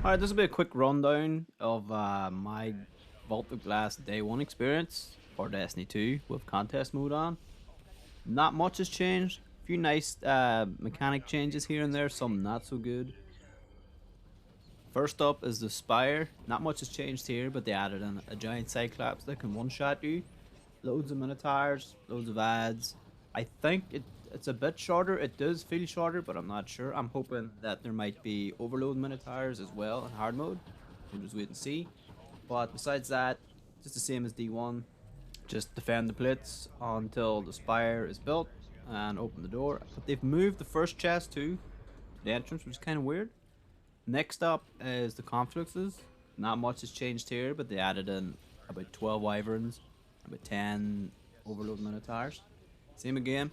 Alright, this will be a quick rundown of my Vault of Glass Day 1 experience for Destiny 2 with contest mode on. Not much has changed. A few nice mechanic changes here and there, some not so good. First up is the Spire. Not much has changed here, but they added in a giant Cyclops that can one-shot you. Loads of Minotaurs, loads of ads. I think it's a bit shorter. It does feel shorter, but I'm not sure. I'm hoping that there might be overload Minotaurs as well in hard mode. We'll just wait and see. But besides that, just the same as D1. Just defend the plates until the Spire is built and open the door. But they've moved the first chest to the entrance, which is kind of weird. Next up is the confluxes. Not much has changed here, but they added in about 12 wyverns, about 10 overload minotaurs. Same again,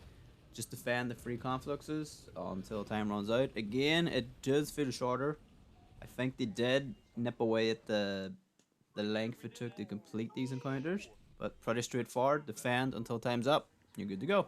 just defend the free confluxes until time runs out. Again, it does feel shorter. I think they did nip away at the length it took to complete these encounters, but pretty straightforward. Defend until time's up. You're good to go.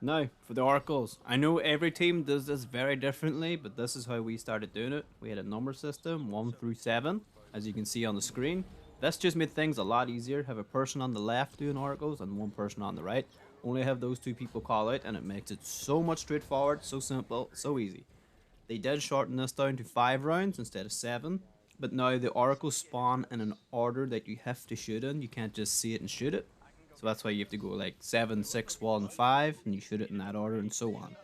Now, for the oracles. I know every team does this very differently, but this is how we started doing it. We had a number system, 1 through 7, as you can see on the screen. This just made things a lot easier. Have a person on the left doing oracles and one person on the right. Only have those two people call out, and it makes it so much straightforward, so simple, so easy. They did shorten this down to 5 rounds instead of 7, but now the oracles spawn in an order that you have to shoot in. You can't just see it and shoot it. So that's why you have to go like 7, 6, 1, 5, and you shoot it in that order and so on.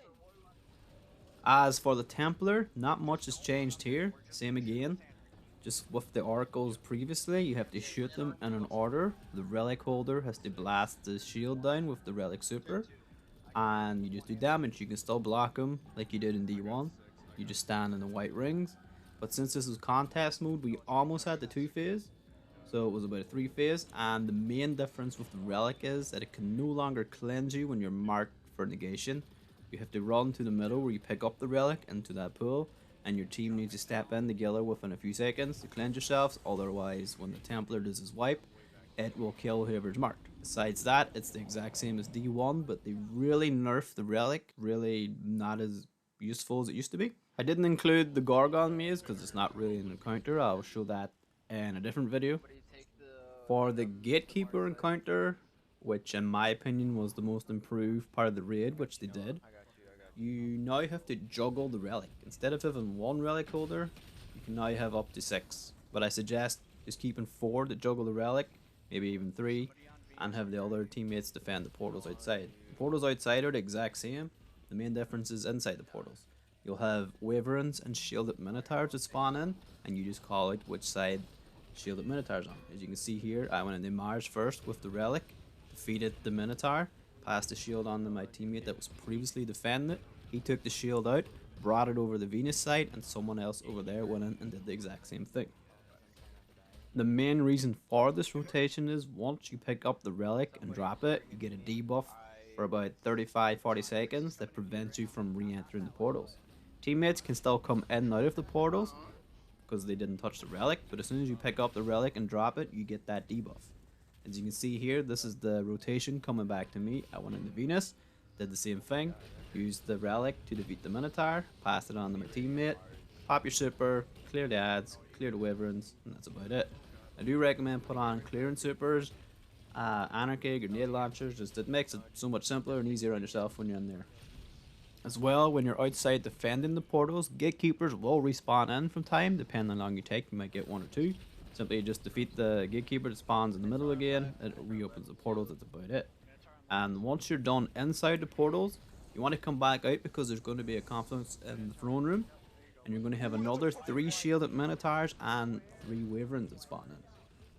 As for the Templar, not much has changed here. Same again. Just with the oracles previously, you have to shoot them in an order. The relic holder has to blast the shield down with the relic super. And you just do damage. You can still block them like you did in D1. You just stand in the white rings. But since this is contest mode, we almost had the 2 phase. So it was about a 3 phase, and the main difference with the relic is that it can no longer cleanse you when you're marked for negation. You have to run to the middle where you pick up the relic into that pool, and your team needs to step in together within a few seconds to cleanse yourselves, otherwise when the Templar does his wipe, it will kill whoever's marked. Besides that, it's the exact same as D1, but they really nerfed the relic, really not as useful as it used to be. I didn't include the Gorgon maze because it's not really an encounter. I'll show that in a different video. For the Gatekeeper Encounter, which in my opinion was the most improved part of the raid, which they did, you now have to juggle the relic. Instead of having one relic holder, you can now have up to 6. But I suggest just keeping 4 to juggle the relic, maybe even 3, and have the other teammates defend the portals outside. The portals outside are the exact same, the main difference is inside the portals. You'll have wyverns and shielded minotaurs that spawn in, and you just call out which side shielded minotaurs on. As you can see here, I went into Mars first with the relic, defeated the minotaur, passed the shield on to my teammate that was previously defending it. He took the shield out, brought it over the Venus side, and someone else over there went in and did the exact same thing. The main reason for this rotation is once you pick up the relic and drop it, you get a debuff for about 35-40 seconds that prevents you from re-entering the portals. Teammates can still come in and out of the portals because they didn't touch the relic, but as soon as you pick up the relic and drop it, you get that debuff. As you can see here, this is the rotation coming back to me. I went into Venus, did the same thing, used the relic to defeat the Minotaur, passed it on to my teammate, pop your super, clear the ads, clear the wyverns, and that's about it. I do recommend put on clearing supers, anarchy, grenade launchers, just it makes it so much simpler and easier on yourself when you're in there. As well, when you're outside defending the portals, gatekeepers will respawn in from time, depending on how long you take. You might get 1 or 2. Simply just defeat the gatekeeper that spawns in the middle again, it reopens the portals, that's about it. And once you're done inside the portals, you want to come back out because there's going to be a confluence in the throne room, and you're going to have another 3 shielded minotaurs and 3 wyverns that spawn in.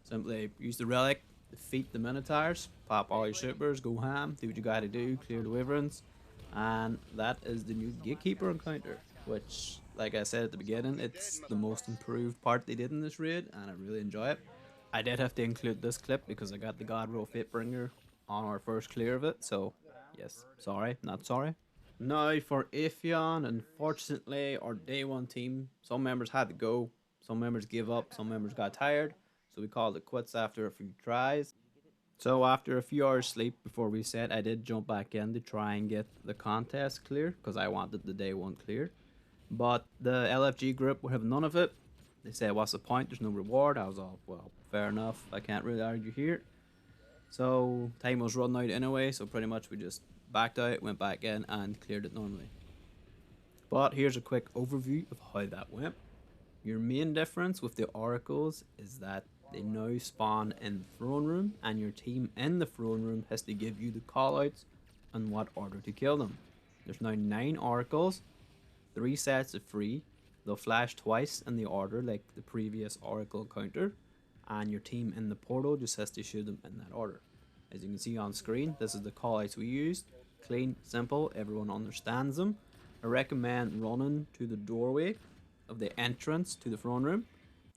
Simply use the relic, defeat the minotaurs, pop all your supers, go ham, do what you gotta do, clear the wyverns. And that is the new Gatekeeper Encounter, which, like I said at the beginning, it's the most improved part they did in this raid, and I really enjoy it. I did have to include this clip because I got the God Roll Fatebringer on our first clear of it, so yes, sorry, not sorry. Now for Atheon, unfortunately, our day 1 team, some members had to go, some members gave up, some members got tired, so we called it quits after a few tries. So after a few hours sleep before reset, I did jump back in to try and get the contest clear because I wanted the day 1 clear. But the LFG group would have none of it. They said, what's the point? There's no reward. I was all, well, fair enough. I can't really argue here. So time was running out anyway, so pretty much we just backed out, went back in, and cleared it normally. But here's a quick overview of how that went. Your main difference with the oracles is that they now spawn in the throne room, and your team in the throne room has to give you the callouts on what order to kill them. There's now 9 oracles, 3 sets of 3. They'll flash twice in the order like the previous oracle encounter, and your team in the portal just has to shoot them in that order. As you can see on screen, this is the callouts we used. Clean, simple, everyone understands them. I recommend running to the doorway of the entrance to the throne room,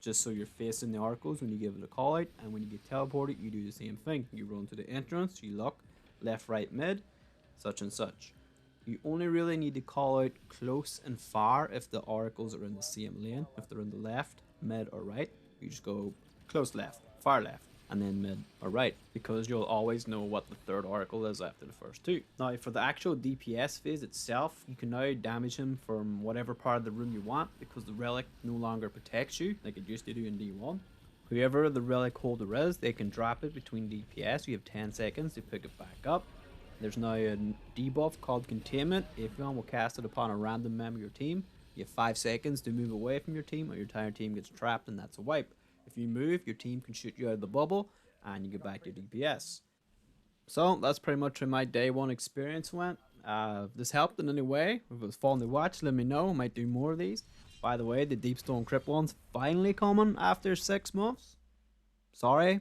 just so you're facing the oracles when you give it a call out, and when you get teleported you do the same thing. You run to the entrance, you look left, right, mid, such and such. You only really need to call out close and far if the oracles are in the same lane. If they're in the left, mid or right, you just go close left, far left, and then mid or right, because you'll always know what the third oracle is after the first 2. Now for the actual DPS phase itself, you can now damage him from whatever part of the room you want, because the relic no longer protects you like it used to do in D1. Whoever the relic holder is, they can drop it between DPS. You have 10 seconds to pick it back up. There's now a debuff called Containment. Atheon will cast it upon a random member of your team. You have 5 seconds to move away from your team, or your entire team gets trapped, and that's a wipe. If you move, your team can shoot you out of the bubble, and you get back to DPS. So that's pretty much how my day 1 experience went. If this helped in any way, if it was fun to watch, let me know. I might do more of these. By the way, the Deepstone Crypt one's finally coming after 6 months. Sorry,